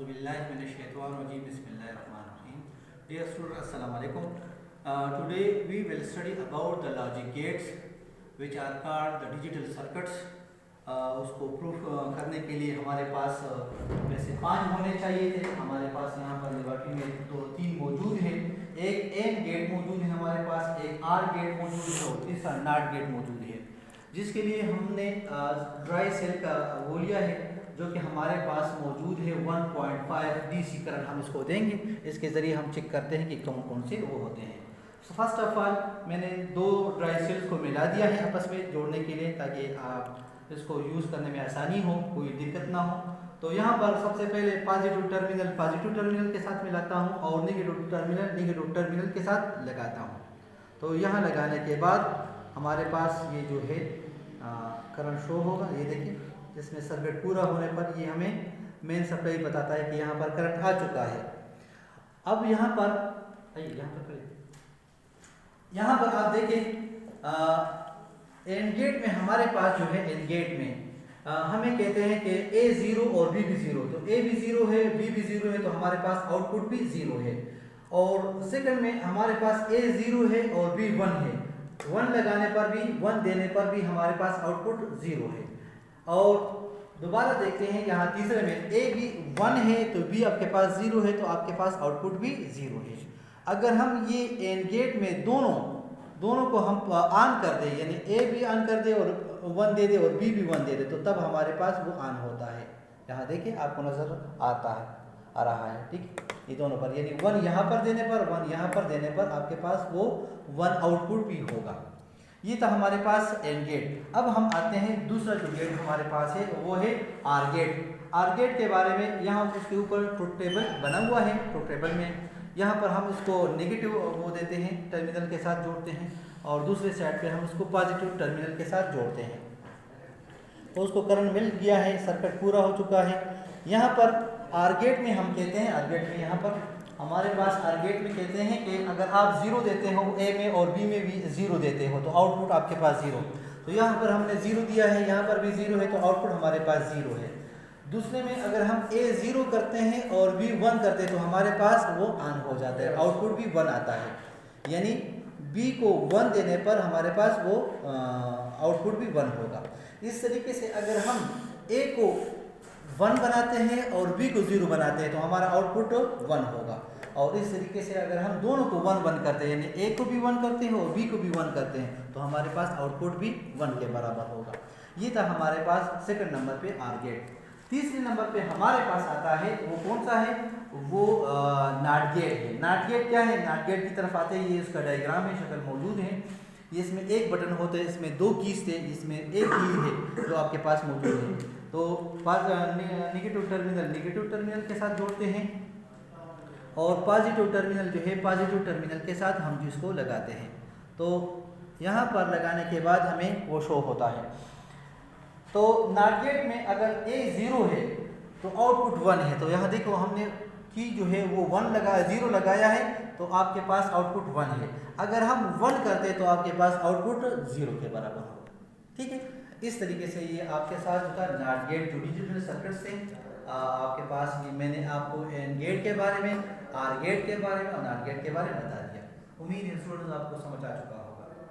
Auzubillahiminash-shaytanir-rajim. Bismillahir-rahmanir-rahim. Dear students, Assalamu alaikum. Today we will study about the logic gates which are called the digital circuits. उसको proof करने के लिए हमारे पास वैसे 5 होने चाहिए थे. हमारे पास यहाँ पर लेबोरेटरी में तो 3 मौजूद हैं. एक एंड गेट मौजूद है हमारे पास, एक आर गेट मौजूद है और तीसरा नॉट गेट मौजूद है, जिसके लिए हमने ड्राई सेल का वो लिया है जो कि हमारे पास मौजूद है 1.5 DC करंट. हम इसको देंगे, इसके ज़रिए हम चेक करते हैं कि कौन कौन से वो होते हैं. सो फर्स्ट ऑफ ऑल मैंने 2 ड्राई सेल्स को मिला दिया है आपस में जोड़ने के लिए, ताकि आप इसको यूज़ करने में आसानी हो, कोई दिक्कत ना हो. तो यहाँ पर सबसे पहले पॉजिटिव टर्मिनल के साथ मिलाता हूँ और नेगेटिव टर्मिनल के साथ लगाता हूँ. तो यहाँ लगाने के बाद हमारे पास ये जो है करंट शो होगा. ये देखिए, जिसमें सर्किट पूरा होने पर ये हमें मेन सप्लाई बताता है कि यहाँ पर करंट आ चुका है. अब यहाँ पर आप देखें एंड गेट में हमारे पास जो है एंड गेट में हमें कहते हैं कि A 0 और B भी 0. तो A भी 0 है, B भी 0 है, तो हमारे पास आउटपुट भी 0 है. और सेकंड में हमारे पास A 0 है और B 1 है. 1 लगाने पर भी 1 देने पर भी हमारे पास आउटपुट 0 है. और दोबारा देखते हैं यहाँ तीसरे में A भी 1 है तो B आपके पास 0 है, तो आपके पास आउटपुट भी 0 है. अगर हम ये एंड गेट में दोनों को हम ऑन कर दे, यानी A भी ऑन कर दे और 1 दे दे और B भी 1 दे दे, तो तब हमारे पास वो ऑन होता है. यहाँ देखिए, आपको नजर आ रहा है. ठीक, ये दोनों पर, यानी 1 यहाँ पर देने पर 1 यहाँ पर देने पर आपके पास वो 1 आउटपुट भी होगा. ये था हमारे पास एंड गेट. अब हम आते हैं दूसरा जो गेट हमारे पास है वो है आर गेट. आर गेट के बारे में यहाँ उसके ऊपर ट्रुथ टेबल बना हुआ है. ट्रुथ टेबल में यहाँ पर हम इसको नेगेटिव वो देते हैं, टर्मिनल के साथ जोड़ते हैं, और दूसरे साइड पे हम इसको पॉजिटिव टर्मिनल के साथ जोड़ते हैं. तो उसको करंट मिल गया है, सर्किट पूरा हो चुका है. यहाँ पर आर गेट में हम कहते हैं, आर गेट में यहाँ पर हमारे पास आर गेट में कहते हैं कि अगर आप 0 देते हो A में और B में भी 0 देते हो तो आउटपुट आपके पास 0. तो यहाँ पर हमने 0 दिया है, यहाँ पर भी 0 है, तो आउटपुट हमारे पास 0 है. दूसरे में अगर हम A 0 करते हैं और B 1 करते हैं तो हमारे पास वो ऑन हो जाता है, आउटपुट भी 1 आता है. यानी B को 1 देने पर हमारे पास वो आउटपुट भी 1 होगा. इस तरीके से अगर हम A को 1 बनाते हैं और B को 0 बनाते हैं तो हमारा आउटपुट 1 होगा. और इस तरीके से अगर हम दोनों को 1 करते हैं, यानी A को भी 1 करते हैं और B को भी 1 करते हैं, तो हमारे पास आउटपुट भी 1 के बराबर होगा. ये था हमारे पास सेकंड नंबर पे आर गेट. तीसरे नंबर पे हमारे पास आता है वो कौन सा है, वो नॉट गेट है. नॉट गेट क्या है, नॉट गेट की तरफ आते हैं. ये उसका डायग्राम है, शक्ल मौजूद है. ये इसमें एक बटन होता है, इसमें 2 कीज थे, इसमें एक की है जो आपके पास मौजूद है. तो नेगेटिव टर्मिनल के साथ जोड़ते हैं और पॉजिटिव टर्मिनल जो है पॉजिटिव टर्मिनल के साथ हम जिसको लगाते हैं. तो यहाँ पर लगाने के बाद हमें वो शो होता है. तो नॉट गेट में अगर A 0 है तो आउटपुट 1 है. तो यहाँ देखो, हमने की जो है वो 0 लगाया है, तो आपके पास आउटपुट 1 है. अगर हम 1 करते तो आपके पास आउटपुट 0 के बराबर होगा. ठीक है, इस तरीके से ये आपके साथ जो था नॉट गेट जो डिजिटल सर्किट्स थे आपके पास, ये मैंने आपको एंड गेट के बारे में, आर गेट के बारे में और नॉट गेट के बारे में बता दिया. उम्मीद है स्टूडेंट्स आपको समझ आ चुका.